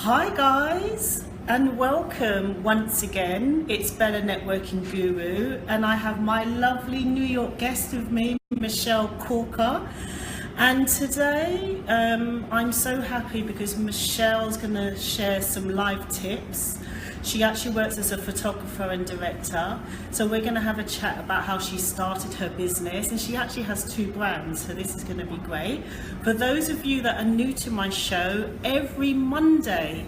Hi guys, and welcome once again. It's Bella Networking Guru, and I have my lovely New York guest with me, Michelle Kawka. And today I'm so happy because Michelle's going to share some live tips. She actually works as a photographer and director, so we're going to have a chat about how she started her business, and she actually has 2 brands, so this is going to be great. For those of you that are new to my show, every Monday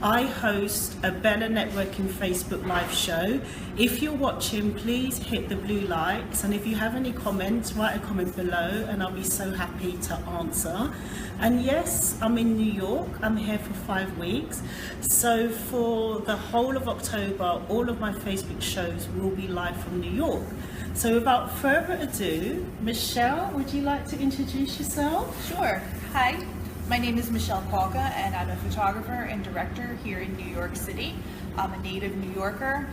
I host a Bella Networking Facebook live show. If you're watching, please hit the blue likes, and if you have any comments, write a comment below and I'll be so happy to answer. And yes, I'm in New York. I'm here for 5 weeks. So for the whole of October, all of my Facebook shows will be live from New York. So without further ado, Michelle, would you like to introduce yourself? Sure. Hi, my name is Michelle Kawka, and I'm a photographer and director here in New York City. I'm a native New Yorker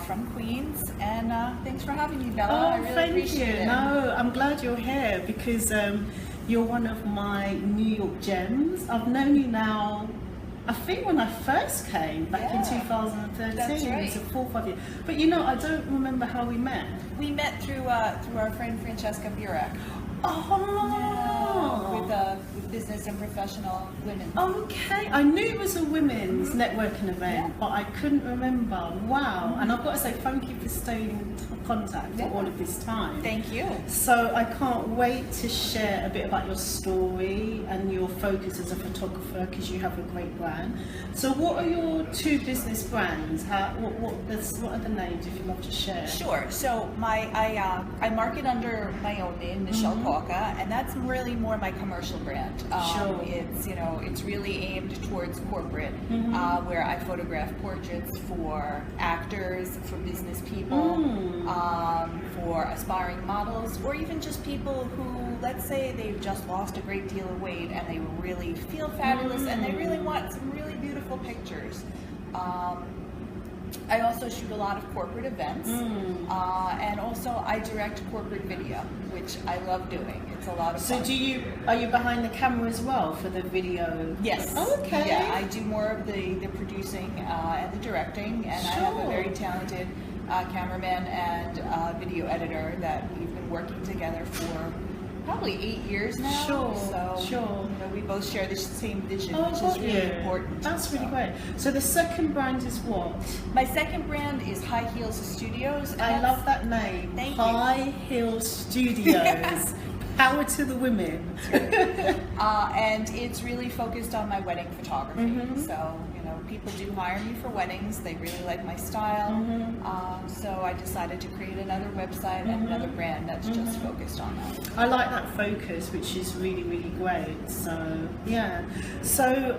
from Queens, and thanks for having me, Bella. I really appreciate it. No, I'm glad you're here because you're one of my New York gems. I've known you now, I think when I first came back in 2013. That's right. It's a 4 or 5 years. But you know, I don't remember how we met. We met through our friend Francesca Burek. Oh, with business and professional women. Okay, I knew it was a women's networking event, but I couldn't remember. Wow, and I've got to say thank you for staying in contact for all of this time. Thank you. So I can't wait to share a bit about your story and your focus as a photographer, because you have a great brand. So what are your 2 business brands? What are the names, if you'd love to share? Sure. So I market under my own name, Michelle Kawka, and that's really more my commercial brand. Sure. It's really aimed towards corporate, where I photograph portraits for actors, for business people, for aspiring models, or even just people who, let's say, they've just lost a great deal of weight and they really feel fabulous and they really want some really beautiful pictures. I also shoot a lot of corporate events, and also I direct corporate video, which I love doing. It's a lot of fun. So are you behind the camera as well for the video? Yes. Okay. Yeah, I do more of the producing and the directing, and I have a very talented cameraman and video editor that we've been working together for probably 8 years now. Sure. You know, we both share the same vision, which is really important. That's really great. So the second brand is what? My second brand is High Heels Studios. I love that name. Thank you. High Heels Studios. Power to the women. And it's really focused on my wedding photography. So, you know, people do hire me for weddings. They really like my style. So I decided to create another website and another brand that's just focused on that. I like that focus, which is really, really great. So, yeah. So,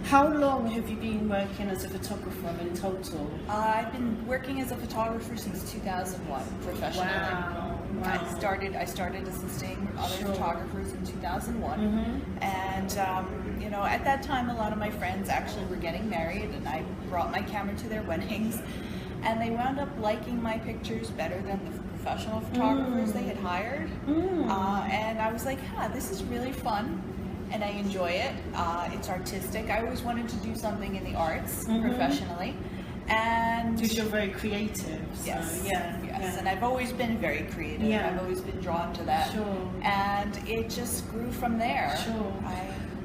how long have you been working as a photographer in total? I've been working as a photographer since 2001 professionally. Wow. I started assisting other photographers in 2001, and you know, at that time a lot of my friends actually were getting married, and I brought my camera to their weddings, and they wound up liking my pictures better than the professional photographers they had hired. And I was like, this is really fun, and I enjoy it. It's artistic. I always wanted to do something in the arts professionally. And because you're very creative. So, yes, yes. And I've always been very creative. Yeah. I've always been drawn to that. Sure. And it just grew from there. Sure.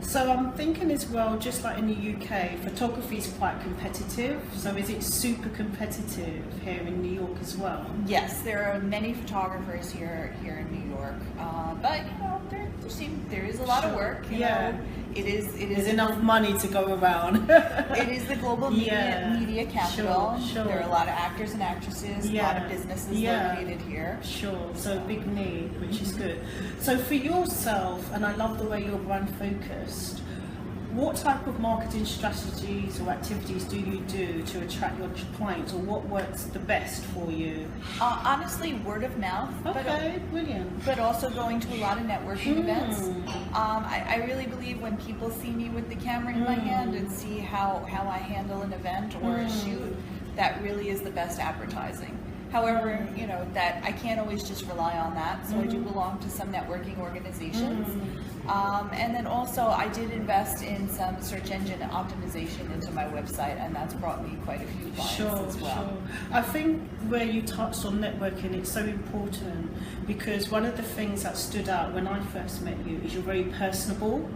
So I'm thinking as well, just like in the UK, photography is quite competitive. So is it super competitive here in New York as well? Yes, there are many photographers here in New York, but you know, there is a lot of work. You know, it is. There's enough money to go around. It is the global media capital. Sure. There are a lot of actors and actresses, a lot of businesses located here. Sure, so big need, which is good. So for yourself, and I love the way you're brand focused, what type of marketing strategies or activities do you do to attract your clients, or what works the best for you? Honestly, word of mouth. Okay, brilliant. But also going to a lot of networking events. I really believe when people see me with the camera in my hand and see how I handle an event or a shoot, that really is the best advertising. However, you know, that I can't always just rely on that, so I do belong to some networking organizations. And then also I did invest in some search engine optimization into my website, and that's brought me quite a few clients as well. Sure. I think where you touched on networking, it's so important, because one of the things that stood out when I first met you is you're very personable.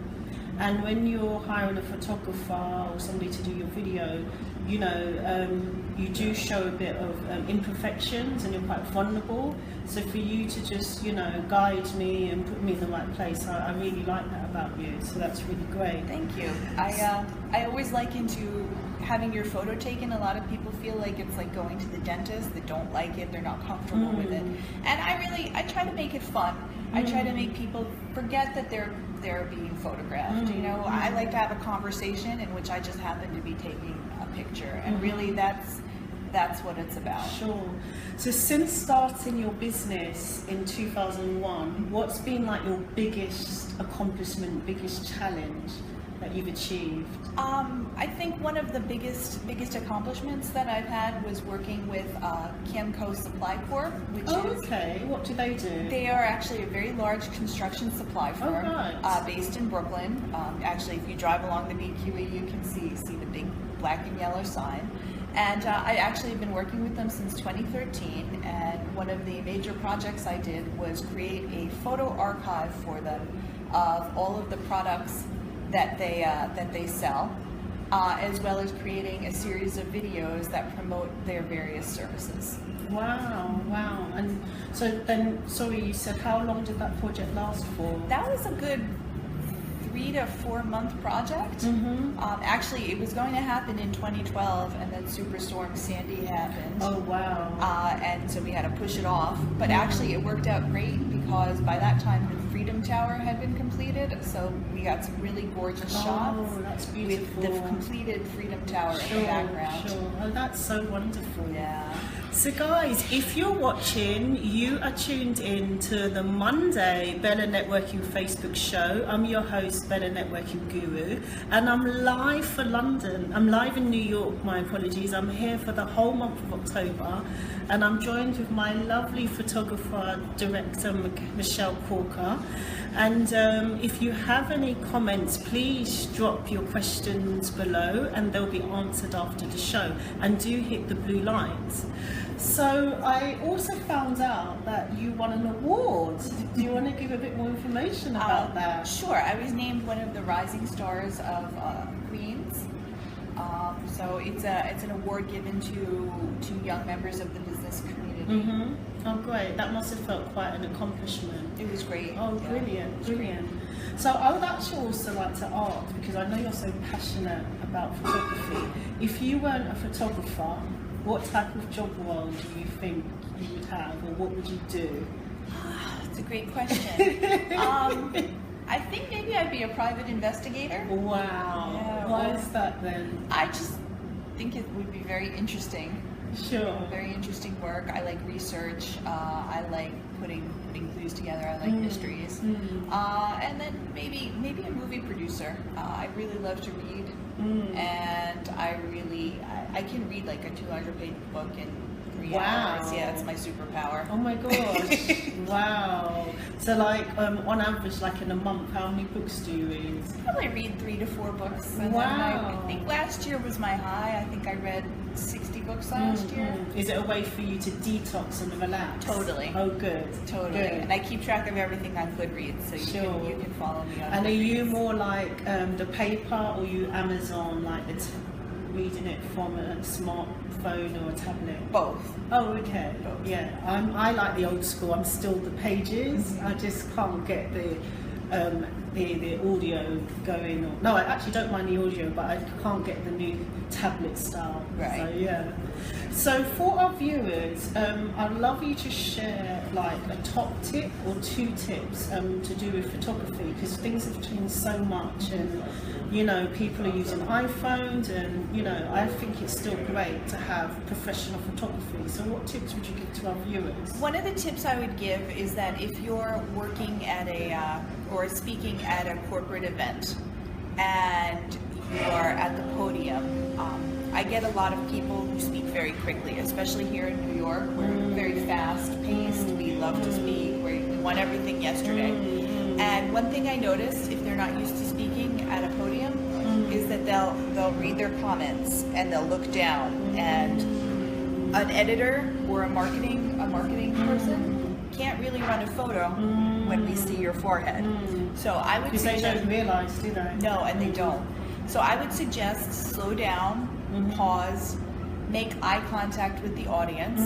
And when you're hiring a photographer or somebody to do your video, you know, you do show a bit of imperfections, and you're quite vulnerable. So for you to just, you know, guide me and put me in the right place, I really like that about you. So that's really great. Thank you. I always liken to having your photo taken. A lot of people feel like it's like going to the dentist. They don't like it. They're not comfortable with it. And I try to make it fun. I try to make people forget that they're being photographed. You know, I like to have a conversation in which I just happen to be taking a picture, and really that's what it's about. Sure. So since starting your business in 2001, what's been like your biggest accomplishment, biggest challenge that you've achieved? I think one of the biggest accomplishments that I've had was working with Camco Supply Corp, which is... Okay. What do they do? They are actually a very large construction supply firm right. Based in Brooklyn. Actually, if you drive along the BQE, you can see the big black and yellow sign. And I actually have been working with them since 2013, and one of the major projects I did was create a photo archive for them of all of the products that they sell, as well as creating a series of videos that promote their various services. Wow, wow. And so then, sorry, you said how long did that project last for? That was a good 3 to 4 month project. Actually, it was going to happen in 2012, and then Superstorm Sandy happened. Oh, wow. And so we had to push it off. But actually, it worked out great, because by that time the Freedom Tower had been completed, so we got some really gorgeous shots. Oh, that's beautiful. With the completed Freedom Tower in the background. Sure. Oh, that's so wonderful. Yeah. So guys, if you're watching, you are tuned in to the Monday Bella Networking Facebook show. I'm your host, Bella Networking Guru, and I'm live for London. I'm live in New York, my apologies. I'm here for the whole month of October, and I'm joined with my lovely photographer, director, Michelle Kawka. And if you have any comments, please drop your questions below, and they'll be answered after the show. And do hit the blue lights. So I also found out that you won an award. Do you want to give a bit more information about that? Sure. I was named one of the rising stars of Queens. So it's an award given to young members of the business community. Oh, great. That must have felt quite an accomplishment. It was great. Oh, brilliant, brilliant. So I would actually also like to ask, because I know you're so passionate about photography, if you weren't a photographer, what type of job role do you think you would have, or what would you do? That's a great question. I think maybe I'd be a private investigator. Wow. Yeah, Why is that then? I just think it would be very interesting. Sure. Very interesting work. I like research. I like putting clues together. I like mysteries. And then maybe a movie producer. I really love to read, and I can read like a 200-page book in 3 hours. Yeah, it's my superpower. Oh my gosh. Wow. So like on average, like in a month, how many books do you read? I probably read 3 to 4 books. And Wow. then I think last year was my high. I think I read 60 books last year. Is it a way for you to detox and relax? Totally. Oh, good. Totally. Good. And I keep track of everything on Goodreads, so you can follow me on And are you Goodreads. more like the paper, or you Amazon, like reading it from a smartphone or a tablet? Both. Oh, okay. Both. Yeah, I like the old school. I'm still the pages. I just can't get the audio going. No, I actually don't mind the audio, but I can't get the new tablet style. Right. So yeah. So for our viewers, I'd love you to share like a top tip or 2 tips to do with photography, because things have changed so much, and you know, people are using iPhones, and you know, I think it's still great to have professional photography. So what tips would you give to our viewers? One of the tips I would give is that if you're working at or speaking at a corporate event and you are at the podium, I get a lot of people who speak very very quickly, especially here in New York. We're very fast-paced. We love to speak. We want everything yesterday. And one thing I noticed, if they're not used to speaking at a podium, is that they'll read their comments and they'll look down. And an editor or a marketing person can't really run a photo when we see your forehead. So I would because they don't realize, do they? No, and they don't. So I would suggest slow down, pause, make eye contact with the audience.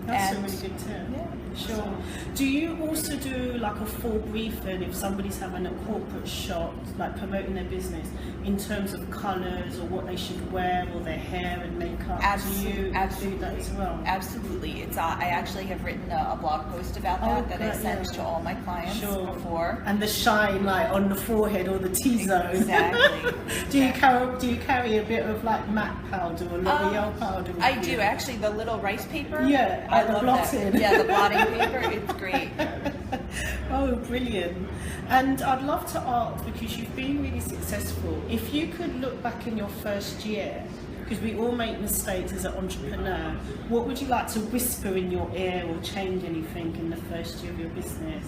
That's a and- really good tip. Yeah. Sure. Do you also do like a full briefing if somebody's having a corporate shot, like promoting their business, in terms of colours or what they should wear or their hair and makeup? Do you do that as well? Absolutely. It's I actually have written a blog post about that I sent to all my clients before. And the shine like on the forehead or the T-zone. Exactly. Do you carry a bit of like MAC powder or L'Oreal powder? With I you? do actually. The little rice paper. Yeah, I the love blotting. that. Yeah, the blotting paper. It's great. Oh, brilliant. And I'd love to ask, because you've been really successful, if you could look back in your first year, because we all make mistakes as an entrepreneur, what would you like to whisper in your ear or change anything in the first year of your business?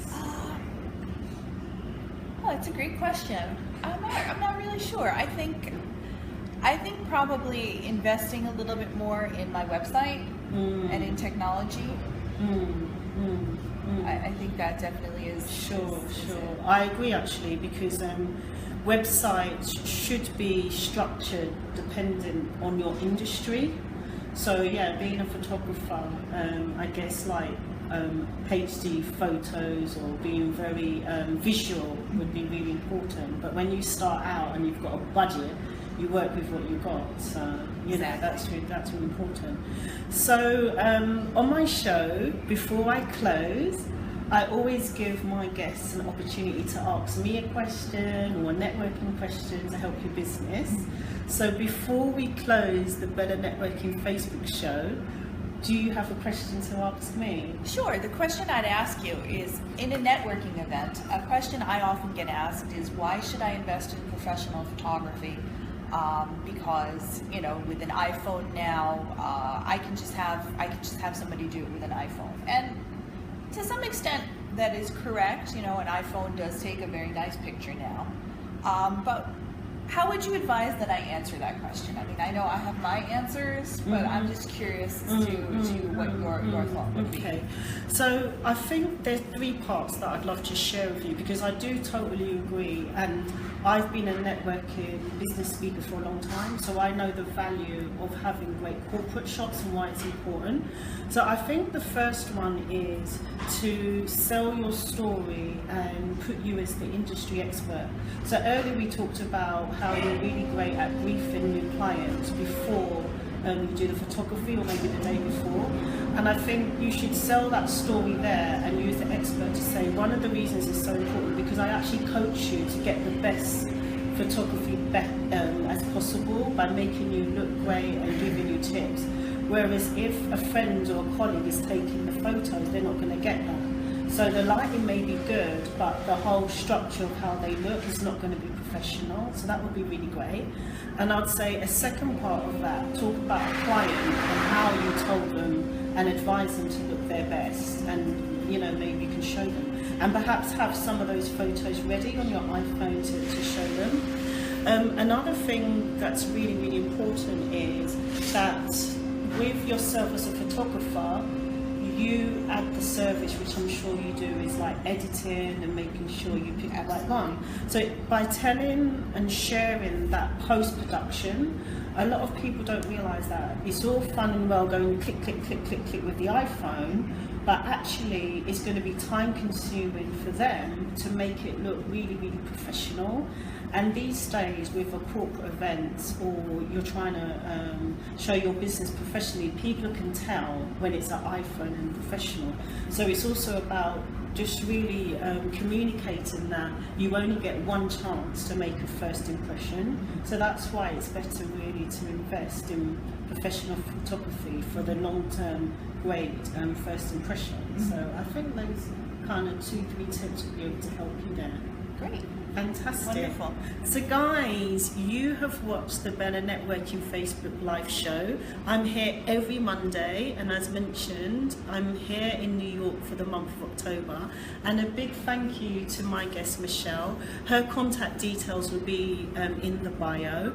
Oh, it's a great question. I'm not really sure. I think probably investing a little bit more in my website and in technology. I think that definitely is. Sure. I agree actually, because websites should be structured dependent on your industry. So yeah, being a photographer, I guess like HD photos or being very visual would be really important. But when you start out and you've got a budget, you work with what you've got. So you know, that's really important. So on my show, before I close, I always give my guests an opportunity to ask me a question or a networking question to help your business. So before we close the BellaNetworking Facebook show, do you have a question to ask me? Sure. The question I'd ask you is, in a networking event, a question I often get asked is, why should I invest in professional photography? Because with an iPhone now, I can just have somebody do it with an iPhone. And to some extent, that is correct. An iPhone does take a very nice picture now. But how would you advise that I answer that question? I mean, I know I have my answers, but I'm just curious as to what your thought would be. Okay, so I think there's 3 parts that I'd love to share with you, because I do totally agree, and I've been a networking business speaker for a long time, so I know the value of having great corporate shots and why it's important. So I think the first one is to sell your story and put you as the industry expert. So earlier we talked about how you're really great at briefing new clients before you do the photography, or maybe the day before. And I think you should sell that story there and use the expert to say, one of the reasons it's so important because I actually coach you to get the best photography as possible by making you look great and giving you tips. Whereas if a friend or a colleague is taking the photos, they're not going to get that. So the lighting may be good, but the whole structure of how they look is not going to be professional. So that would be really great. And I'd say a second part of that, talk about a client and how you told them and advise them to look their best, and maybe you can show them, and perhaps have some of those photos ready on your iPhone to show them. Another thing that's really, really important is that with yourself as a photographer, you add the service, which I'm sure you do, is like editing and making sure you pick the right one. So by telling and sharing that post-production, a lot of people don't realise that it's all fun and well going click, click, click, click, click with the iPhone, but actually it's going to be time consuming for them to make it look really, really professional. And these days with a corporate event, or you're trying to show your business professionally, people can tell when it's an iPhone and professional. So it's also about just really communicating that you only get one chance to make a first impression. So that's why it's better really to invest in professional photography for the long-term great first impression. So I think those kind of 2-3 tips will be able to help you there. Great. Fantastic. Wonderful. So guys, you have watched the Bella Networking Facebook live show. I'm here every Monday, and as mentioned, I'm here in New York for the month of October. And a big thank you to my guest Michelle. Her contact details will be in the bio.